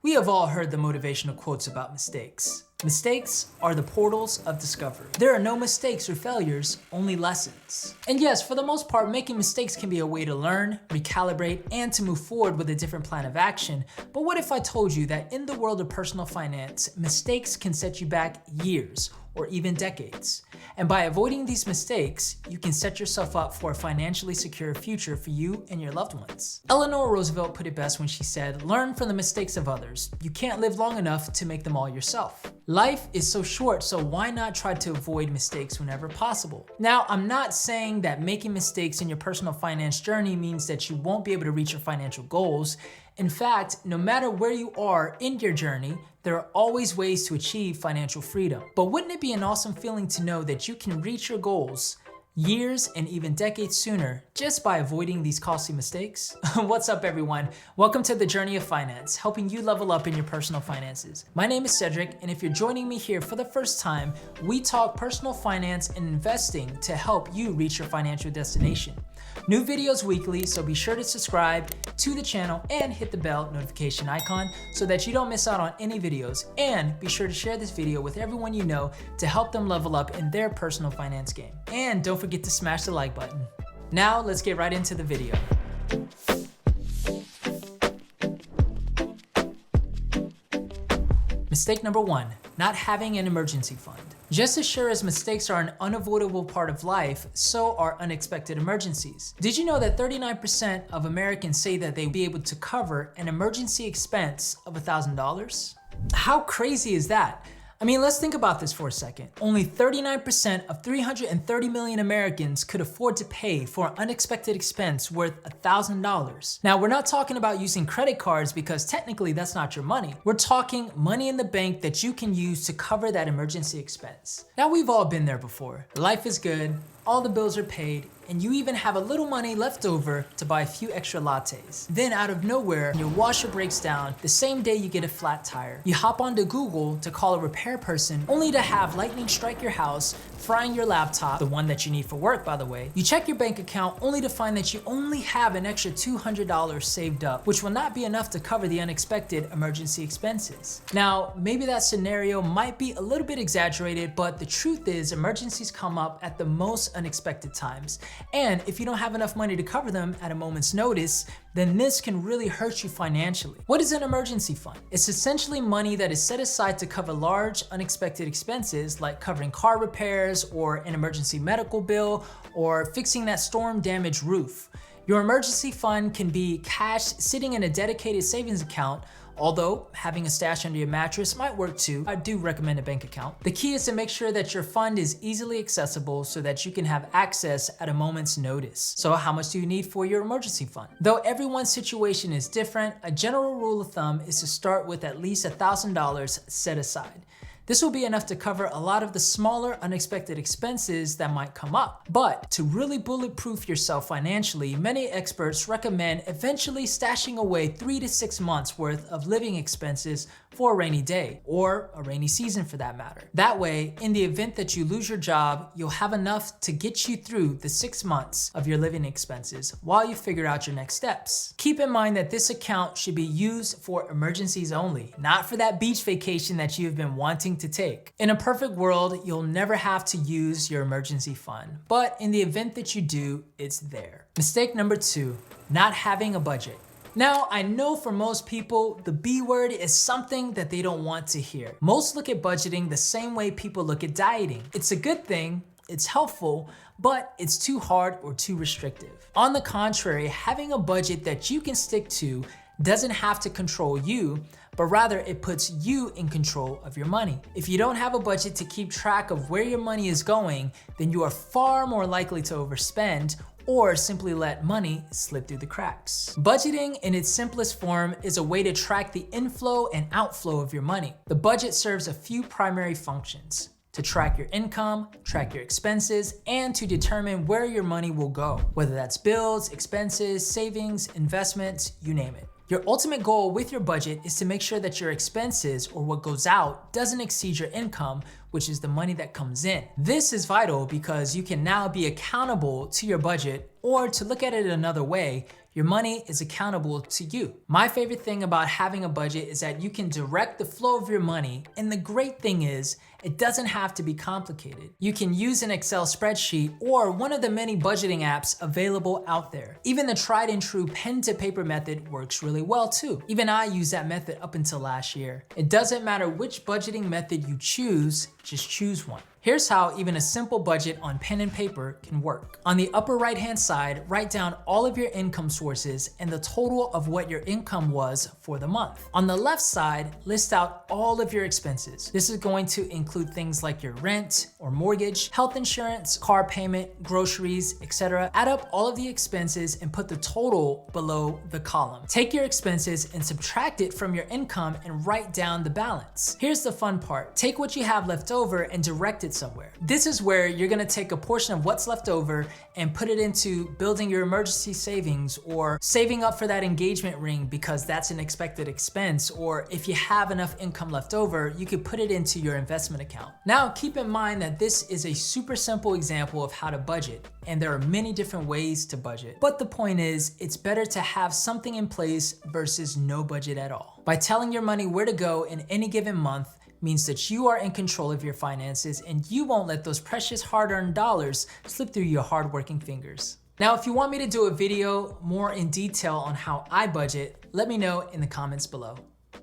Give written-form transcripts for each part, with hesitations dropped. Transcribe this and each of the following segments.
We have all heard the motivational quotes about mistakes. Mistakes are the portals of discovery. There are no mistakes or failures, only lessons. And yes, for the most part, making mistakes can be a way to learn, recalibrate, and to move forward with a different plan of action. But what if I told you that in the world of personal finance, mistakes can set you back years or even decades? And by avoiding these mistakes, you can set yourself up for a financially secure future for you and your loved ones. Eleanor Roosevelt put it best when she said, "Learn from the mistakes of others. You can't live long enough to make them all yourself." Life is so short, so why not try to avoid mistakes whenever possible? Now, I'm not saying that making mistakes in your personal finance journey means that you won't be able to reach your financial goals. In fact, no matter where you are in your journey, there are always ways to achieve financial freedom. But wouldn't it be an awesome feeling to know that you can reach your goals years and even decades sooner just by avoiding these costly mistakes? What's up, everyone? Welcome to the Journey of Finance, helping you level up in your personal finances. My name is Cedric, and if you're joining me here for the first time, we talk personal finance and investing to help you reach your financial destination. New videos weekly, so be sure to subscribe to the channel and hit the bell notification icon so that you don't miss out on any videos. And be sure to share this video with everyone you know to help them level up in their personal finance game. And don't forget to smash the like button. Now let's get right into the video. Mistake number 1, not having an emergency fund. Just as sure as mistakes are an unavoidable part of life, so are unexpected emergencies. Did you know that 39% of Americans say that they'll be able to cover an emergency expense of $1,000? How crazy is that? I mean, let's think about this for a second. Only 39% of 330 million Americans could afford to pay for an unexpected expense worth $1,000. Now, we're not talking about using credit cards because technically that's not your money. We're talking money in the bank that you can use to cover that emergency expense. Now, we've all been there before. Life is good, all the bills are paid, and you even have a little money left over to buy a few extra lattes. Then out of nowhere, your washer breaks down the same day you get a flat tire. You hop onto Google to call a repair person, only to have lightning strike your house, frying your laptop, the one that you need for work, by the way. You check your bank account only to find that you only have an extra $200 saved up, which will not be enough to cover the unexpected emergency expenses. Now, maybe that scenario might be a little bit exaggerated, but the truth is emergencies come up at the most unexpected times. And if you don't have enough money to cover them at a moment's notice, then this can really hurt you financially. What is an emergency fund? It's essentially money that is set aside to cover large unexpected expenses like covering car repairs or an emergency medical bill or fixing that storm-damaged roof. Your emergency fund can be cash sitting in a dedicated savings account, although having a stash under your mattress might work too. I do recommend a bank account. The key is to make sure that your fund is easily accessible so that you can have access at a moment's notice. So how much do you need for your emergency fund? Though everyone's situation is different, a general rule of thumb is to start with at least $1,000 set aside. This will be enough to cover a lot of the smaller unexpected expenses that might come up. But to really bulletproof yourself financially, many experts recommend eventually stashing away 3 to 6 months worth of living expenses for a rainy day, or a rainy season for that matter. That way, in the event that you lose your job, you'll have enough to get you through the 6 months of your living expenses while you figure out your next steps. Keep in mind that this account should be used for emergencies only, not for that beach vacation that you've been wanting to take. In a perfect world, you'll never have to use your emergency fund, but in the event that you do, it's there. Mistake number 2, not having a budget. Now, I know for most people, the B word is something that they don't want to hear. Most look at budgeting the same way people look at dieting. It's a good thing, it's helpful, but it's too hard or too restrictive. On the contrary, having a budget that you can stick to doesn't have to control you, but rather it puts you in control of your money. If you don't have a budget to keep track of where your money is going, then you are far more likely to overspend or simply let money slip through the cracks. Budgeting in its simplest form is a way to track the inflow and outflow of your money. The budget serves a few primary functions: to track your income, track your expenses, and to determine where your money will go, whether that's bills, expenses, savings, investments, you name it. Your ultimate goal with your budget is to make sure that your expenses, or what goes out, doesn't exceed your income, which is the money that comes in. This is vital because you can now be accountable to your budget, or to look at it another way, your money is accountable to you. My favorite thing about having a budget is that you can direct the flow of your money, and the great thing is, it doesn't have to be complicated. You can use an Excel spreadsheet or one of the many budgeting apps available out there. Even the tried and true pen to paper method works really well too. Even I used that method up until last year. It doesn't matter which budgeting method you choose, just choose one. Here's how even a simple budget on pen and paper can work. On the upper right-hand side, write down all of your income sources and the total of what your income was for the month. On the left side, list out all of your expenses. This is going to include things like your rent or mortgage, health insurance, car payment, groceries, etc. Add up all of the expenses and put the total below the column. Take your expenses and subtract it from your income and write down the balance. Here's the fun part. Take what you have left over and direct it somewhere. This is where you're gonna take a portion of what's left over and put it into building your emergency savings, or saving up for that engagement ring because that's an expected expense, or if you have enough income left over, you could put it into your investment account. Now, keep in mind that this is a super simple example of how to budget, and there are many different ways to budget. But the point is, it's better to have something in place versus no budget at all. By telling your money where to go in any given month, means that you are in control of your finances and you won't let those precious hard-earned dollars slip through your hard-working fingers. Now, if you want me to do a video more in detail on how I budget, let me know in the comments below.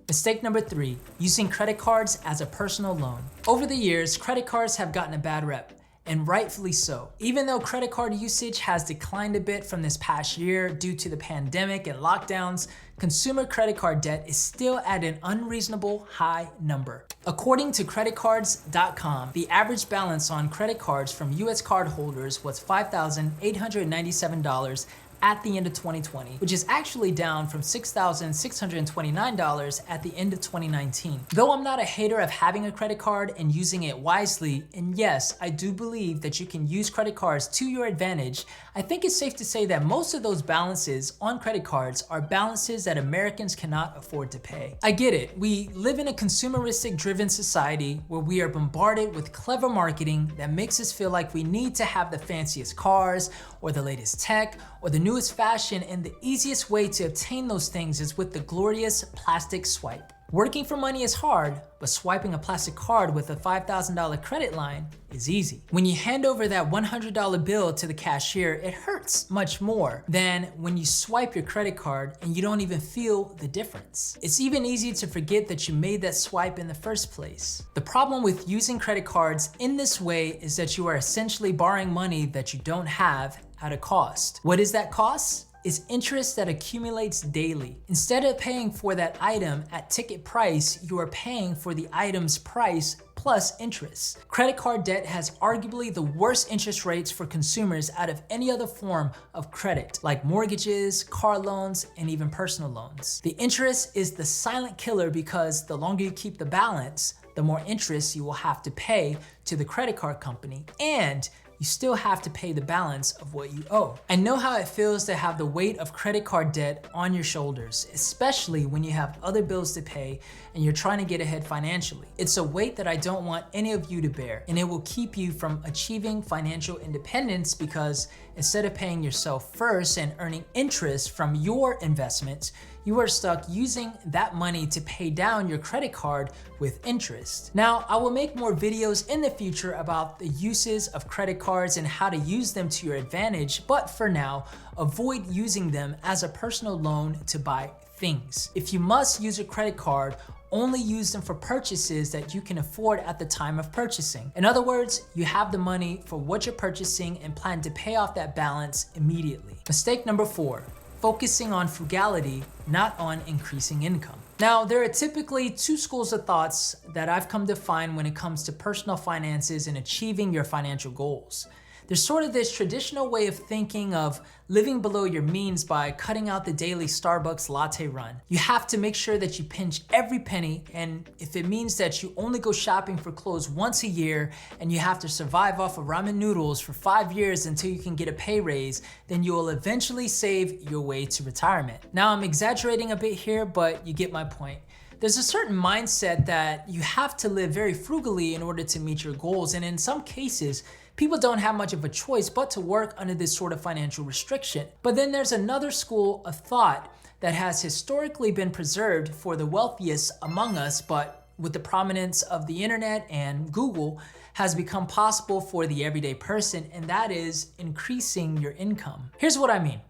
Mistake number 3, using credit cards as a personal loan. Over the years, credit cards have gotten a bad rep, and rightfully so. Even though credit card usage has declined a bit from this past year due to the pandemic and lockdowns, consumer credit card debt is still at an unreasonable high number. According to creditcards.com, the average balance on credit cards from US cardholders was $5,897 at the end of 2020, which is actually down from $6,629 at the end of 2019. Though I'm not a hater of having a credit card and using it wisely, and yes, I do believe that you can use credit cards to your advantage, I think it's safe to say that most of those balances on credit cards are balances that Americans cannot afford to pay. I get it, we live in a consumeristic driven society where we are bombarded with clever marketing that makes us feel like we need to have the fanciest cars or the latest tech or the newest fashion, and the easiest way to obtain those things is with the glorious plastic swipe. Working for money is hard, but swiping a plastic card with a $5,000 credit line is easy. When you hand over that $100 bill to the cashier, it hurts much more than when you swipe your credit card and you don't even feel the difference. It's even easy to forget that you made that swipe in the first place. The problem with using credit cards in this way is that you are essentially borrowing money that you don't have at a cost. What is that cost? Is interest that accumulates daily. Instead of paying for that item at ticket price, you are paying for the item's price plus interest. Credit card debt has arguably the worst interest rates for consumers out of any other form of credit, like mortgages, car loans, and even personal loans. The interest is the silent killer because the longer you keep the balance, the more interest you will have to pay to the credit card company, and you still have to pay the balance of what you owe. I know how it feels to have the weight of credit card debt on your shoulders, especially when you have other bills to pay and you're trying to get ahead financially. It's a weight that I don't want any of you to bear, and it will keep you from achieving financial independence because instead of paying yourself first and earning interest from your investments, you are stuck using that money to pay down your credit card with interest. Now, I will make more videos in the future about the uses of credit cards and how to use them to your advantage, but for now, avoid using them as a personal loan to buy things. If you must use a credit card, only use them for purchases that you can afford at the time of purchasing. In other words, you have the money for what you're purchasing and plan to pay off that balance immediately. Mistake number 4. Focusing on frugality, not on increasing income. Now, there are typically 2 schools of thoughts that I've come to find when it comes to personal finances and achieving your financial goals. There's sort of this traditional way of thinking of living below your means by cutting out the daily Starbucks latte run. You have to make sure that you pinch every penny, and if it means that you only go shopping for clothes once a year and you have to survive off of ramen noodles for 5 years until you can get a pay raise, then you will eventually save your way to retirement. Now, I'm exaggerating a bit here, but you get my point. There's a certain mindset that you have to live very frugally in order to meet your goals, and in some cases, people don't have much of a choice but to work under this sort of financial restriction. But then there's another school of thought that has historically been preserved for the wealthiest among us, but with the prominence of the internet and Google, has become possible for the everyday person, and that is increasing your income. Here's what I mean.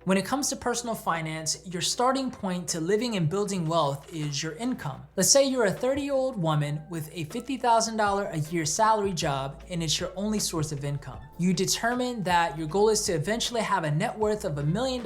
When it comes to personal finance, your starting point to living and building wealth is your income. Let's say you're a 30-year-old woman with a $50,000 a year salary job and it's your only source of income. You determine that your goal is to eventually have a net worth of $1 million,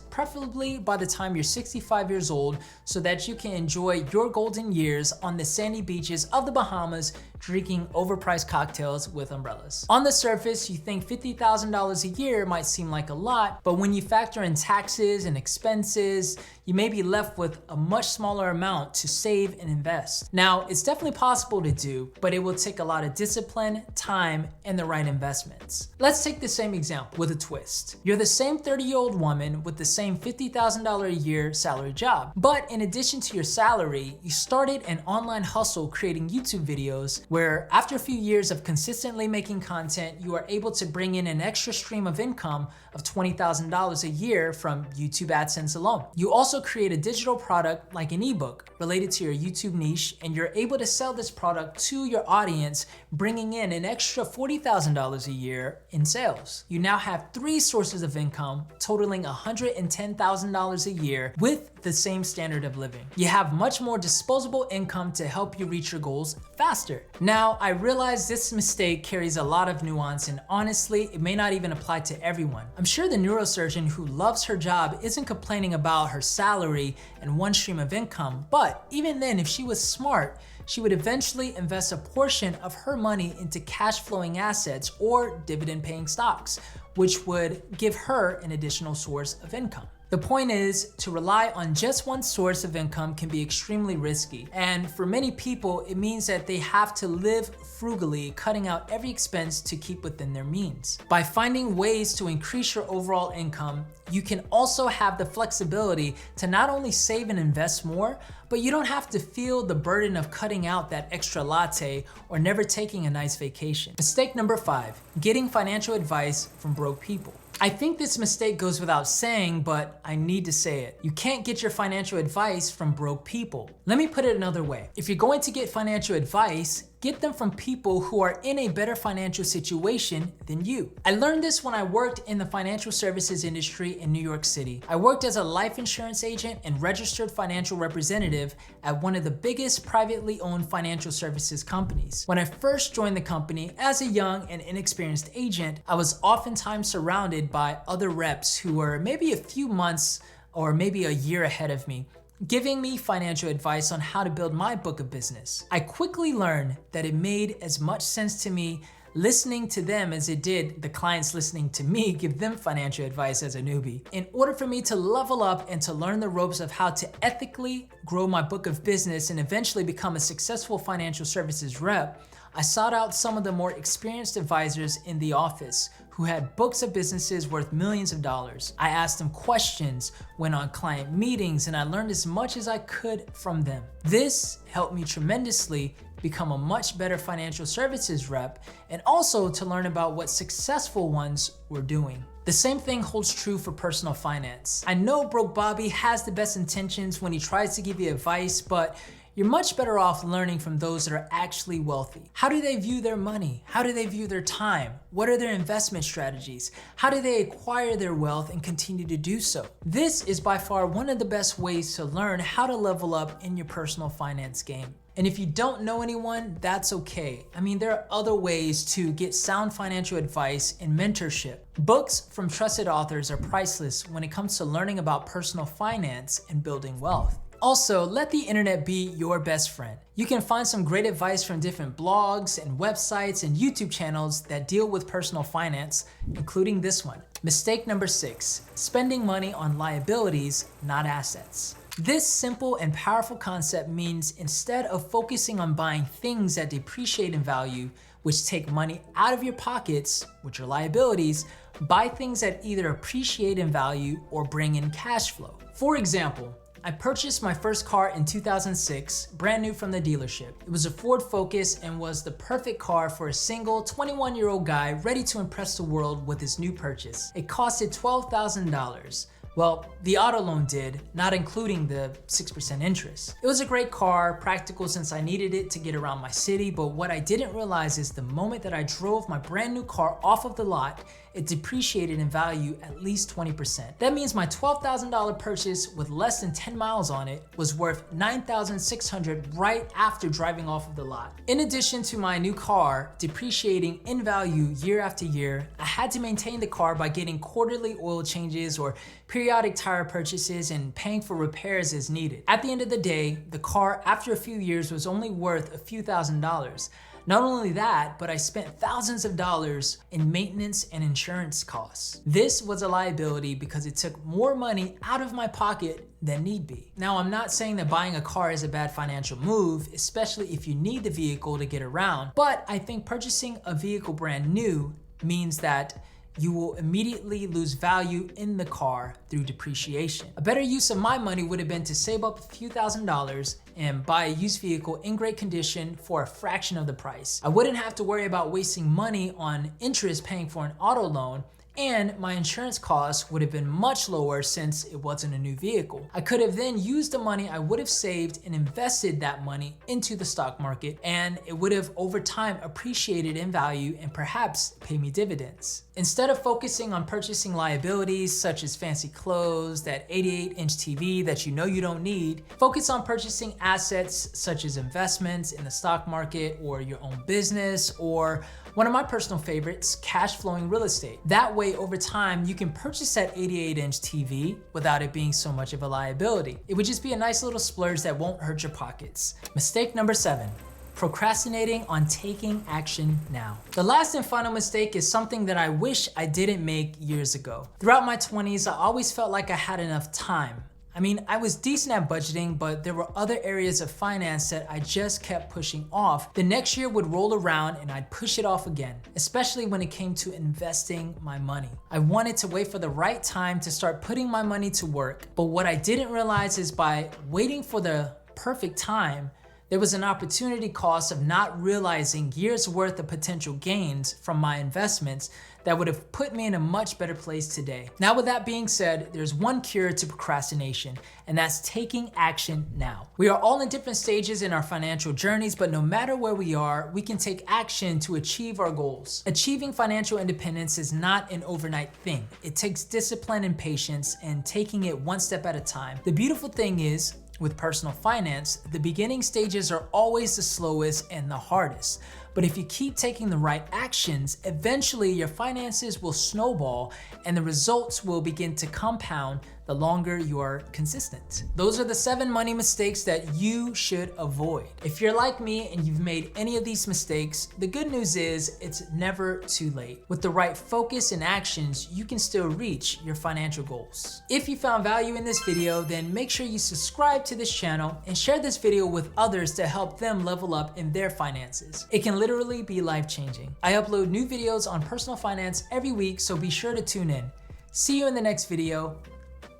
preferably by the time you're 65 years old, so that you can enjoy your golden years on the sandy beaches of the Bahamas, drinking overpriced cocktails with umbrellas. On the surface, you think $50,000 a year might seem like a lot, but when you factor in taxes and expenses, you may be left with a much smaller amount to save and invest. Now, it's definitely possible to do, but it will take a lot of discipline, time, and the right investments. Let's take the same example with a twist. You're the same 30-year-old woman with the same $50,000 a year salary job, but in addition to your salary, you started an online hustle creating YouTube videos where after a few years of consistently making content, you are able to bring in an extra stream of income of $20,000 a year from YouTube AdSense alone. You also create a digital product like an ebook related to your YouTube niche, and you're able to sell this product to your audience, bringing in an extra $40,000 a year in sales. You now have 3 sources of income totaling $110,000 a year with the same standard of living. You have much more disposable income to help you reach your goals faster. Now, I realize this mistake carries a lot of nuance, and honestly, it may not even apply to everyone. I'm sure the neurosurgeon who loves her job isn't complaining about her salary and one stream of income, but even then, if she was smart, she would eventually invest a portion of her money into cash flowing assets or dividend paying stocks, which would give her an additional source of income. The point is, to rely on just one source of income can be extremely risky. And for many people, it means that they have to live frugally, cutting out every expense to keep within their means. By finding ways to increase your overall income, you can also have the flexibility to not only save and invest more, but you don't have to feel the burden of cutting out that extra latte or never taking a nice vacation. Mistake number 5, getting financial advice from broke people. I think this mistake goes without saying, but I need to say it. You can't get your financial advice from broke people. Let me put it another way. If you're going to get financial advice, get them from people who are in a better financial situation than you. I learned this when I worked in the financial services industry in New York City. I worked as a life insurance agent and registered financial representative at one of the biggest privately owned financial services companies. When I first joined the company as a young and inexperienced agent, I was oftentimes surrounded by other reps who were maybe a few months or maybe a year ahead of me, giving me financial advice on how to build my book of business. I quickly learned that it made as much sense to me listening to them as it did the clients listening to me give them financial advice as a newbie. In order for me to level up and to learn the ropes of how to ethically grow my book of business and eventually become a successful financial services rep, I sought out some of the more experienced advisors in the office who had books of businesses worth millions of dollars. I asked them questions, went on client meetings, and I learned as much as I could from them. This helped me tremendously become a much better financial services rep and also to learn about what successful ones were doing. The same thing holds true for personal finance. I know Broke Bobby has the best intentions when he tries to give you advice, but you're much better off learning from those that are actually wealthy. How do they view their money? How do they view their time? What are their investment strategies? How do they acquire their wealth and continue to do so? This is by far one of the best ways to learn how to level up in your personal finance game. And if you don't know anyone, that's okay. I mean, there are other ways to get sound financial advice and mentorship. Books from trusted authors are priceless when it comes to learning about personal finance and building wealth. Also, let the internet be your best friend. You can find some great advice from different blogs and websites and YouTube channels that deal with personal finance, including this one. Mistake number 6, spending money on liabilities, not assets. This simple and powerful concept means instead of focusing on buying things that depreciate in value, which take money out of your pockets, which are liabilities, buy things that either appreciate in value or bring in cash flow. For example, I purchased my first car in 2006, brand new from the dealership. It was a Ford Focus and was the perfect car for a single 21-year-old guy ready to impress the world with his new purchase. It costed $12,000. Well, the auto loan did, not including the 6% interest. It was a great car, practical since I needed it to get around my city, but what I didn't realize is the moment that I drove my brand new car off of the lot, it depreciated in value at least 20%. That means my $12,000 purchase with less than 10 miles on it was worth $9,600 right after driving off of the lot. In addition to my new car depreciating in value year after year, I had to maintain the car by getting quarterly oil changes or periodic tire purchases and paying for repairs as needed. At the end of the day, the car after a few years was only worth a few $1,000s. Not only that, but I spent thousands of dollars in maintenance and insurance costs. This was a liability because it took more money out of my pocket than need be. Now, I'm not saying that buying a car is a bad financial move, especially if you need the vehicle to get around, but I think purchasing a vehicle brand new means that you will immediately lose value in the car through depreciation. A better use of my money would have been to save up a few $1,000s and buy a used vehicle in great condition for a fraction of the price. I wouldn't have to worry about wasting money on interest paying for an auto loan, and my insurance costs would have been much lower since it wasn't a new vehicle. I could have then used the money I would have saved and invested that money into the stock market, and it would have over time appreciated in value and perhaps pay me dividends. Instead of focusing on purchasing liabilities such as fancy clothes, that 88-inch TV that you know you don't need, focus on purchasing assets such as investments in the stock market or your own business, or one of my personal favorites, cash flowing real estate. That way, over time, you can purchase that 88-inch TV without it being so much of a liability. It would just be a nice little splurge that won't hurt your pockets. Mistake number 7. Procrastinating on taking action now. The last and final mistake is something that I wish I didn't make years ago. Throughout my 20s, I always felt like I had enough time. I mean, I was decent at budgeting, but there were other areas of finance that I just kept pushing off. The next year would roll around and I'd push it off again, especially when it came to investing my money. I wanted to wait for the right time to start putting my money to work, but what I didn't realize is by waiting for the perfect time, there was an opportunity cost of not realizing years worth of potential gains from my investments that would have put me in a much better place today. Now, with that being said, there's one cure to procrastination, and that's taking action now. We are all in different stages in our financial journeys, but no matter where we are, we can take action to achieve our goals. Achieving financial independence is not an overnight thing. It takes discipline and patience and taking it one step at a time. The beautiful thing is, with personal finance, the beginning stages are always the slowest and the hardest. But if you keep taking the right actions, eventually your finances will snowball and the results will begin to compound the longer you are consistent. Those are the 7 money mistakes that you should avoid. If you're like me and you've made any of these mistakes, the good news is it's never too late. With the right focus and actions, you can still reach your financial goals. If you found value in this video, then make sure you subscribe to this channel and share this video with others to help them level up in their finances. It can literally be life-changing. I upload new videos on personal finance every week, so be sure to tune in. See you in the next video.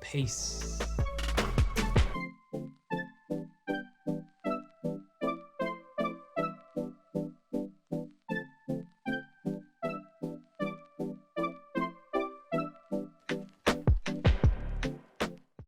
Peace.